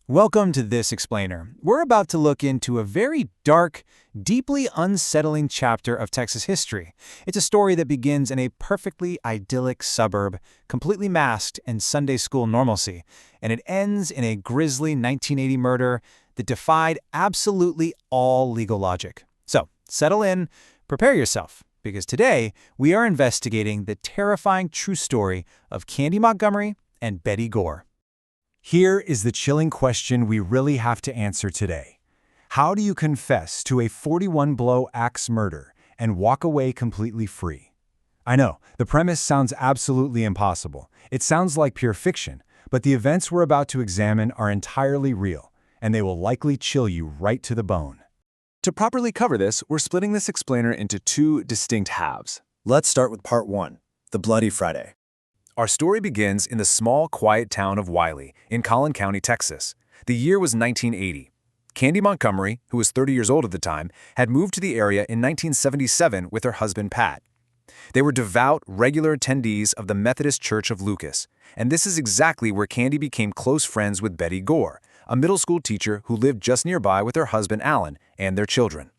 Welcome to This Explainer. We're about to look into a very dark, deeply unsettling chapter of Texas history. It's a story that begins in a perfectly idyllic suburb, completely masked in Sunday school normalcy, and it ends in a grisly 1980 murder that defied absolutely all legal logic. So, settle in, prepare yourself, because today we are investigating the terrifying true story of Candy Montgomery and Betty Gore. Here is the chilling question we really have to answer today. How do you confess to a 41-blow axe murder and walk away completely free? I know, the premise sounds absolutely impossible. It sounds like pure fiction, but the events we're about to examine are entirely real, and they will likely chill you right to the bone. To properly cover this, we're splitting this explainer into two distinct halves. Let's start with part 1, the Bloody Friday. Our story begins in the small, quiet town of Wiley in Collin County, Texas. The year was 1980. Candy Montgomery, who was 30 years old at the time, had moved to the area in 1977 with her husband Pat. They were devout, regular attendees of the Methodist Church of Lucas, and this is exactly where Candy became close friends with Betty Gore, a middle school teacher who lived just nearby with her husband Alan and their children.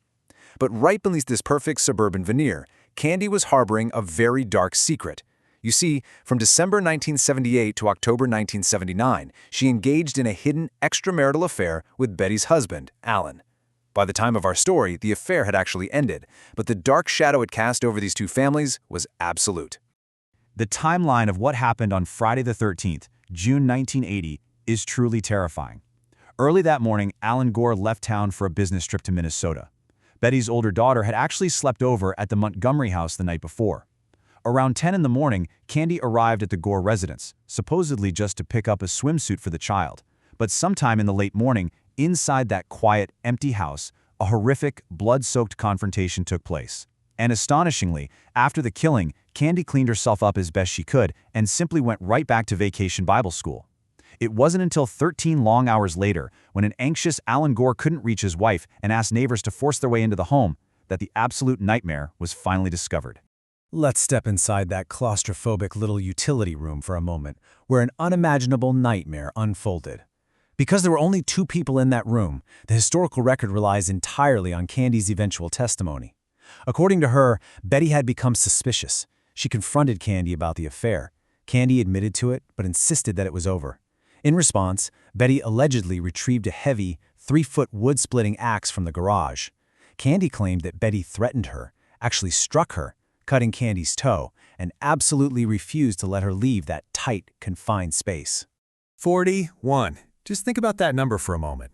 But right beneath this perfect suburban veneer, Candy was harboring a very dark secret. You see, from December 1978 to October 1979, she engaged in a hidden extramarital affair with Betty's husband, Alan. By the time of our story, the affair had actually ended, but the dark shadow it cast over these two families was absolute. The timeline of what happened on Friday the 13th, June 1980, is truly terrifying. Early that morning, Alan Gore left town for a business trip to Minnesota. Betty's older daughter had actually slept over at the Montgomery house the night before. Around 10 in the morning, Candy arrived at the Gore residence, supposedly just to pick up a swimsuit for the child. But sometime in the late morning, inside that quiet, empty house, a horrific, blood-soaked confrontation took place. And astonishingly, after the killing, Candy cleaned herself up as best she could and simply went right back to vacation Bible school. It wasn't until 13 long hours later, when an anxious Alan Gore couldn't reach his wife and asked neighbors to force their way into the home, that the absolute nightmare was finally discovered. Let's step inside that claustrophobic little utility room for a moment, where an unimaginable nightmare unfolded. Because there were only two people in that room, the historical record relies entirely on Candy's eventual testimony. According to her, Betty had become suspicious. She confronted Candy about the affair. Candy admitted to it, but insisted that it was over. In response, Betty allegedly retrieved a heavy, 3-foot wood-splitting axe from the garage. Candy claimed that Betty threatened her, actually struck her, cutting Candy's toe, and absolutely refused to let her leave that tight, confined space. 41. Just think about that number for a moment.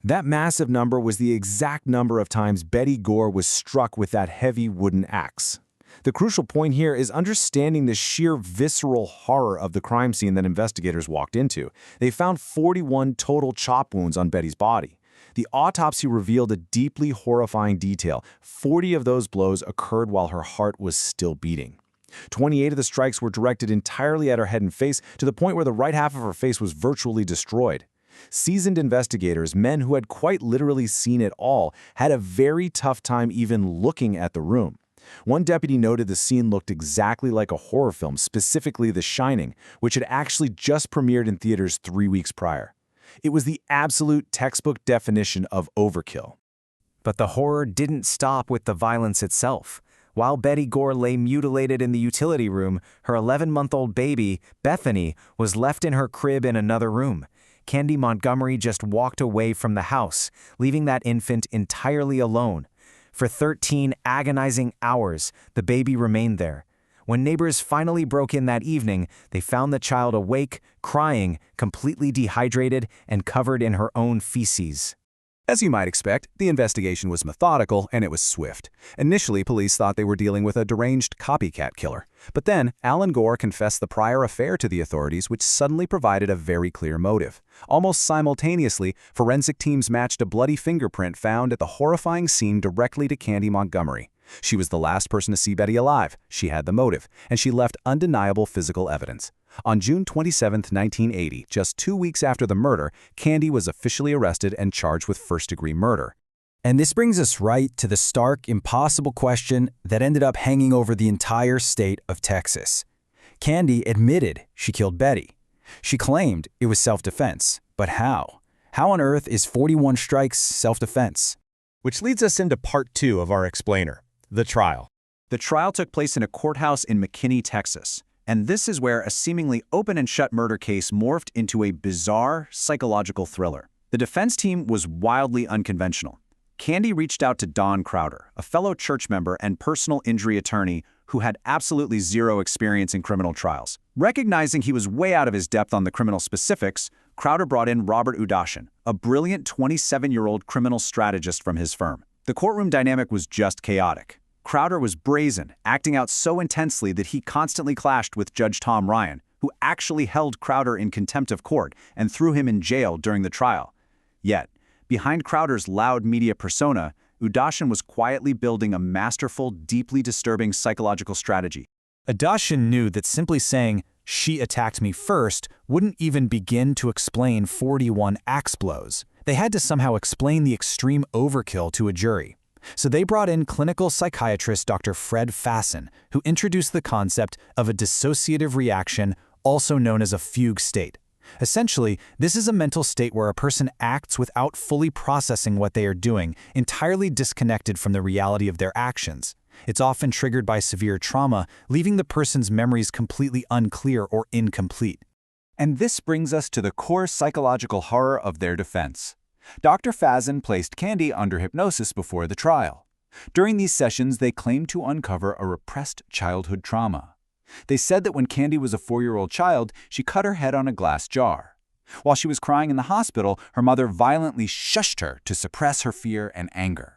That massive number was the exact number of times Betty Gore was struck with that heavy wooden axe. The crucial point here is understanding the sheer visceral horror of the crime scene that investigators walked into. They found 41 total chop wounds on Betty's body. The autopsy revealed a deeply horrifying detail. 40 of those blows occurred while her heart was still beating. 28 of the strikes were directed entirely at her head and face, to the point where the right half of her face was virtually destroyed. Seasoned investigators, men who had quite literally seen it all, had a very tough time even looking at the room. One deputy noted the scene looked exactly like a horror film, specifically The Shining, which had actually just premiered in theaters 3 weeks prior. It was the absolute textbook definition of overkill. But the horror didn't stop with the violence itself. While Betty Gore lay mutilated in the utility room, her 11-month-old baby, Bethany, was left in her crib in another room. Candy Montgomery just walked away from the house, leaving that infant entirely alone. For 13 agonizing hours, the baby remained there. When neighbors finally broke in that evening, they found the child awake, crying, completely dehydrated, and covered in her own feces. As you might expect, the investigation was methodical and it was swift. Initially, police thought they were dealing with a deranged copycat killer. But then, Alan Gore confessed the prior affair to the authorities, which suddenly provided a very clear motive. Almost simultaneously, forensic teams matched a bloody fingerprint found at the horrifying scene directly to Candy Montgomery. She was the last person to see Betty alive, she had the motive, and she left undeniable physical evidence. On June 27, 1980, just 2 weeks after the murder, Candy was officially arrested and charged with first-degree murder. And this brings us right to the stark, impossible question that ended up hanging over the entire state of Texas. Candy admitted she killed Betty. She claimed it was self-defense, but how? How on earth is 41 strikes self-defense? Which leads us into part 2 of our explainer, the trial. The trial took place in a courthouse in McKinney, Texas. And this is where a seemingly open and shut murder case morphed into a bizarre psychological thriller. The defense team was wildly unconventional. Candy reached out to Don Crowder, a fellow church member and personal injury attorney who had absolutely zero experience in criminal trials. Recognizing he was way out of his depth on the criminal specifics, Crowder brought in Robert Udashin, a brilliant 27-year-old criminal strategist from his firm. The courtroom dynamic was just chaotic. Crowder was brazen, acting out so intensely that he constantly clashed with Judge Tom Ryan, who actually held Crowder in contempt of court and threw him in jail during the trial. Yet, behind Crowder's loud media persona, Udashin was quietly building a masterful, deeply disturbing psychological strategy. Udashin knew that simply saying, "She attacked me first," wouldn't even begin to explain 41 axe blows. They had to somehow explain the extreme overkill to a jury. So they brought in clinical psychiatrist Dr. Fred Fasson, who introduced the concept of a dissociative reaction, also known as a fugue state. Essentially, this is a mental state where a person acts without fully processing what they are doing, entirely disconnected from the reality of their actions. It's often triggered by severe trauma, leaving the person's memories completely unclear or incomplete. And this brings us to the core psychological horror of their defense. Dr. Fasson placed Candy under hypnosis before the trial. During these sessions, they claimed to uncover a repressed childhood trauma. They said that when Candy was a 4-year-old child, she cut her head on a glass jar. While she was crying in the hospital, her mother violently shushed her to suppress her fear and anger.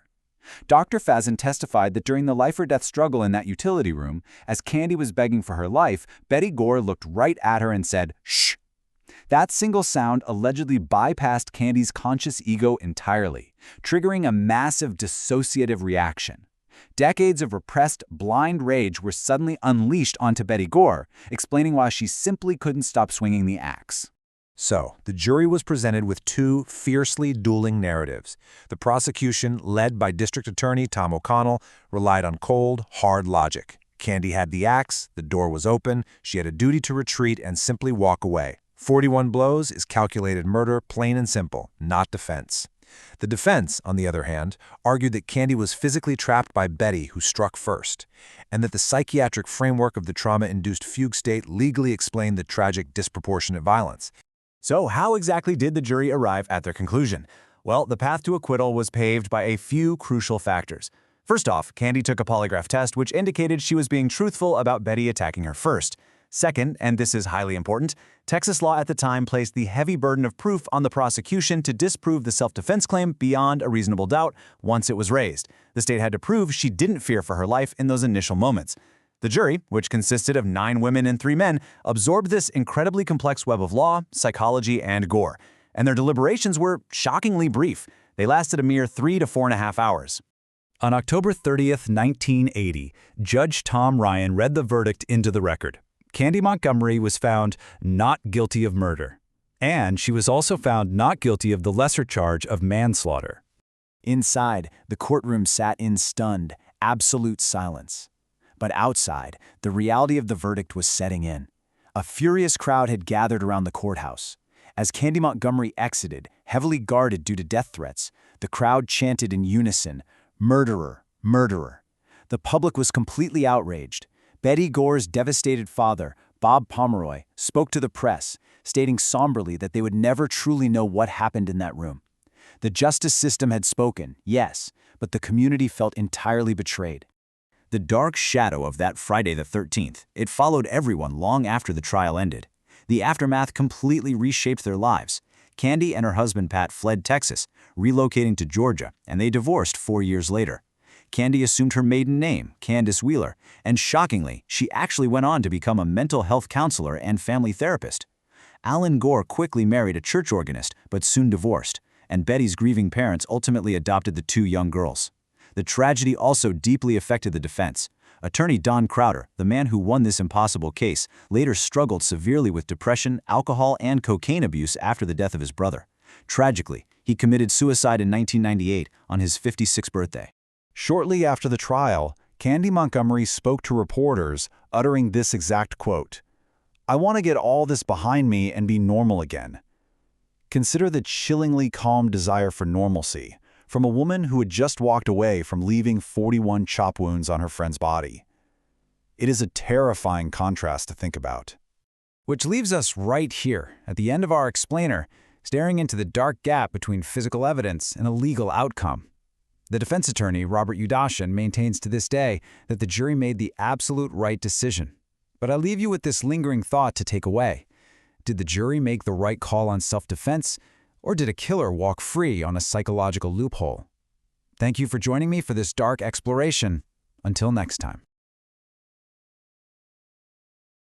Dr. Fasson testified that during the life-or-death struggle in that utility room, as Candy was begging for her life, Betty Gore looked right at her and said, "Shh." That single sound allegedly bypassed Candy's conscious ego entirely, triggering a massive dissociative reaction. Decades of repressed, blind rage were suddenly unleashed onto Betty Gore, explaining why she simply couldn't stop swinging the axe. So, the jury was presented with two fiercely dueling narratives. The prosecution, led by District Attorney Tom O'Connell, relied on cold, hard logic. Candy had the axe, the door was open, she had a duty to retreat and simply walk away. 41 blows is calculated murder, plain and simple, not defense. The defense, on the other hand, argued that Candy was physically trapped by Betty, who struck first, and that the psychiatric framework of the trauma-induced fugue state legally explained the tragic disproportionate violence. So how exactly did the jury arrive at their conclusion? Well, the path to acquittal was paved by a few crucial factors. First off, Candy took a polygraph test which indicated she was being truthful about Betty attacking her first. Second, and this is highly important, Texas law at the time placed the heavy burden of proof on the prosecution to disprove the self-defense claim beyond a reasonable doubt once it was raised. The state had to prove she didn't fear for her life in those initial moments. The jury, which consisted of 9 women and 3 men, absorbed this incredibly complex web of law, psychology, and gore. And their deliberations were shockingly brief. They lasted a mere 3 to 4.5 hours. On October 30th, 1980, Judge Tom Ryan read the verdict into the record. Candy Montgomery was found not guilty of murder, and she was also found not guilty of the lesser charge of manslaughter. Inside, the courtroom sat in stunned, absolute silence. But outside, the reality of the verdict was setting in. A furious crowd had gathered around the courthouse. As Candy Montgomery exited, heavily guarded due to death threats, the crowd chanted in unison, "Murderer, murderer." The public was completely outraged. Betty Gore's devastated father, Bob Pomeroy, spoke to the press, stating somberly that they would never truly know what happened in that room. The justice system had spoken, yes, but the community felt entirely betrayed. The dark shadow of that Friday the 13th, it followed everyone long after the trial ended. The aftermath completely reshaped their lives. Candy and her husband Pat fled Texas, relocating to Georgia, and they divorced 4 years later. Candy assumed her maiden name, Candace Wheeler, and shockingly, she actually went on to become a mental health counselor and family therapist. Alan Gore quickly married a church organist, but soon divorced, and Betty's grieving parents ultimately adopted the 2 young girls. The tragedy also deeply affected the defense. Attorney Don Crowder, the man who won this impossible case, later struggled severely with depression, alcohol, and cocaine abuse after the death of his brother. Tragically, he committed suicide in 1998 on his 56th birthday. Shortly after the trial, Candy Montgomery spoke to reporters, uttering this exact quote, "I want to get all this behind me and be normal again." Consider the chillingly calm desire for normalcy from a woman who had just walked away from leaving 41 chop wounds on her friend's body. It is a terrifying contrast to think about. Which leaves us right here, at the end of our explainer, staring into the dark gap between physical evidence and a legal outcome. The defense attorney, Robert Udashin, maintains to this day that the jury made the absolute right decision. But I leave you with this lingering thought to take away. Did the jury make the right call on self-defense, or did a killer walk free on a psychological loophole? Thank you for joining me for this dark exploration. Until next time.